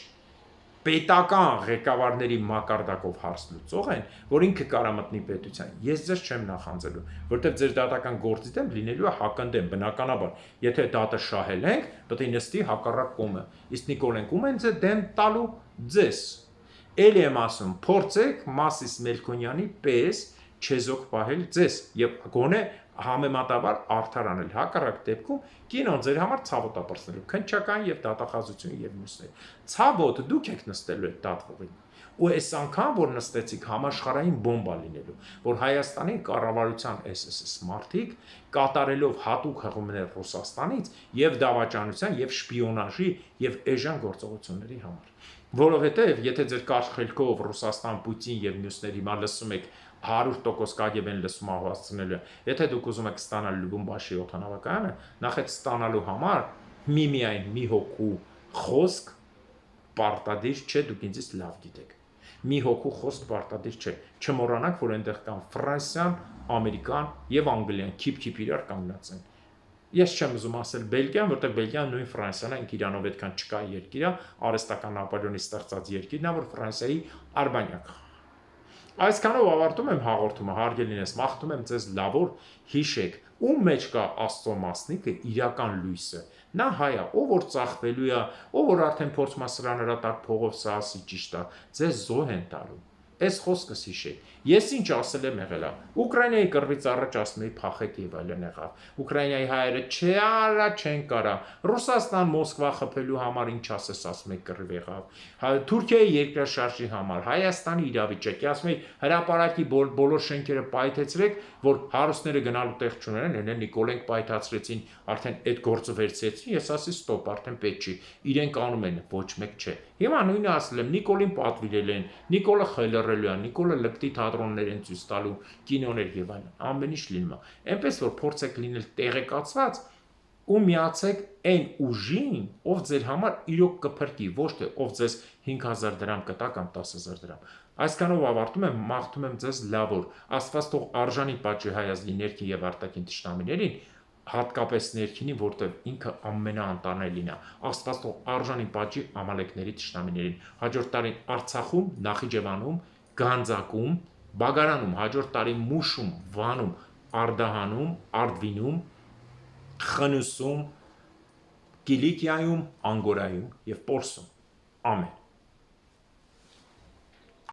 պետական ղեկավարների մակարդակով հարց լուծող են, որ ինքը կարա մտնի պետության, ես ձեզ չեմ նախանձելու, որտեղ ձեր դատական գործի դեմ լինելու է հակընդդեմ, բնականաբար։ Եթե դատը շահել ենք, պետք է նստի հակառակ կողմը։ Իսկ Նիկոլեն Կումեն ձեզ դեմ տալու ձեզ։ Էլի եմ ասում, փորձեք Մասիս Մելքոնյանի պես չեզոք պահել ձեզ եւ գոնե համեմատաբար արդար անել, հակառակ դեպքում կինոն ձեր համար ցավոտ է պրծնելու, քննչական եւ դատախազություն եւ մյուսներ։ Ցավոտ դուք եք նստելու այդ դատվողին։ Ու այս անգամ որ նստեցիք համաշխարհային բոմբա լինելու, որ Հայաստանի կառավարության SSS մարդիկ կատարելով հատուկ հղումներ Ռուսաստանից եւ դավաճանության եւ շպիոնաժի եւ էժան գործողությունների համար։ Որովհետեւ եթե ձեր կարճ խելքով Ռուսաստան, Պուտին եւ մյուսների հիմա լսում եք 100% կագեբեն լսում ահվածնելու։ Եթե դուք ուզում եք ստանալ Լյուբումբաշի օդանավակայանը, նախ այդ ստանալու համար միայն մի հոգու խոսք պարտադիր չէ, դուք ինձից լավ գիտեք։ Մի հոգու խոսք պարտադիր չէ։ Չմոռանաք, որ այնտեղ կան Ֆրանսիան, Ամերիկան եւ Անգլիան քիփ-քիփ իրար կանգնած են։ Ես չեմ ուզում ասել Բելգիան, որտեղ Բելգիան նույն Ֆրանսիան է, ինք իրանով այդքան չկա երկիր է, արհեստական Նապոլեոնի ստեղծած երկիրն է, որ Ֆրանսիայի Արբանյակ։ Այսքանով ավարտում եմ հաղորդումը, հարգելինս, մաղթում եմ ձեզ լավոր հիշեք, ում մեջ կա Աստծո մասնիկը, իրական լույսը։ Նա հայ է, ով որ ծախվելու է, ով որ արդեն փորձում է սրան հրատակ փողով սա ասի ճիշտ է, ձեզ զոհ են տալու։ Այս խոսքս հիշեք։ Ես ինչ ասել եմ եղել է։ Ուկրաինայի կռվից առաջ ասում էի փախեք եւ այլն եղավ։ Ուկրաինայի հայերը չարա չեն կարա։ Ռուսաստան Մոսկվա խփելու համար ինչ ասես ասում եք կռիվ եղավ։ Թուրքիայի երկրաշարժի համար, Հայաստանի իրավիճակի ասում էի հրապարակի բոլոր շենքերը պայթեցրեք, որ հարուստները գնալու տեղ չունենան, այնեն Նիկոլենք պայթացրեցին, արդեն այդ գործը վերցրեցին, ես ասի ստոպ, արդեն պետք չի։ Իրենք անում են, ոչ մեկ չէ։ Հիմա նույնը ասել եմ, Նիկոլին պատվիրել են, Նիկոլը խելռելու է, Նիկոլը լկտի թատրոններ են ցույց տալու, կինոներ եւ այլն, ամեն ինչ լինում է։ Այնպես որ փորձեք լինել տեղեկացված ու միացեք այն ուժին, ով ձեր համար իրոք կփրկի, ոչ թե ով ձեզ 5000 դրամ կտա կամ 10000 դրամ։ Այսքանով ավարտում եմ, մաղթում եմ ձեզ լավոր, Աստված թող արժանի պատժի հայազգի ներքին եւ արտաքին թշնամիներին, հատկապես ներքինին, որտեղ ինքը ամենաանտանելին է։ Աստված թող արժանի պատժի ամալեկների թշնամիներին։ Հաջորդ տարի Արցախում, Նախիջևանում, Գանձակում, Բագարանում, հաջորդ տարի Մուշում, Վանում, Արդահանում, Արդվինում, Խնուսում, Կիլիկիայում, Անգորայում եւ Պորսում։ Ամեն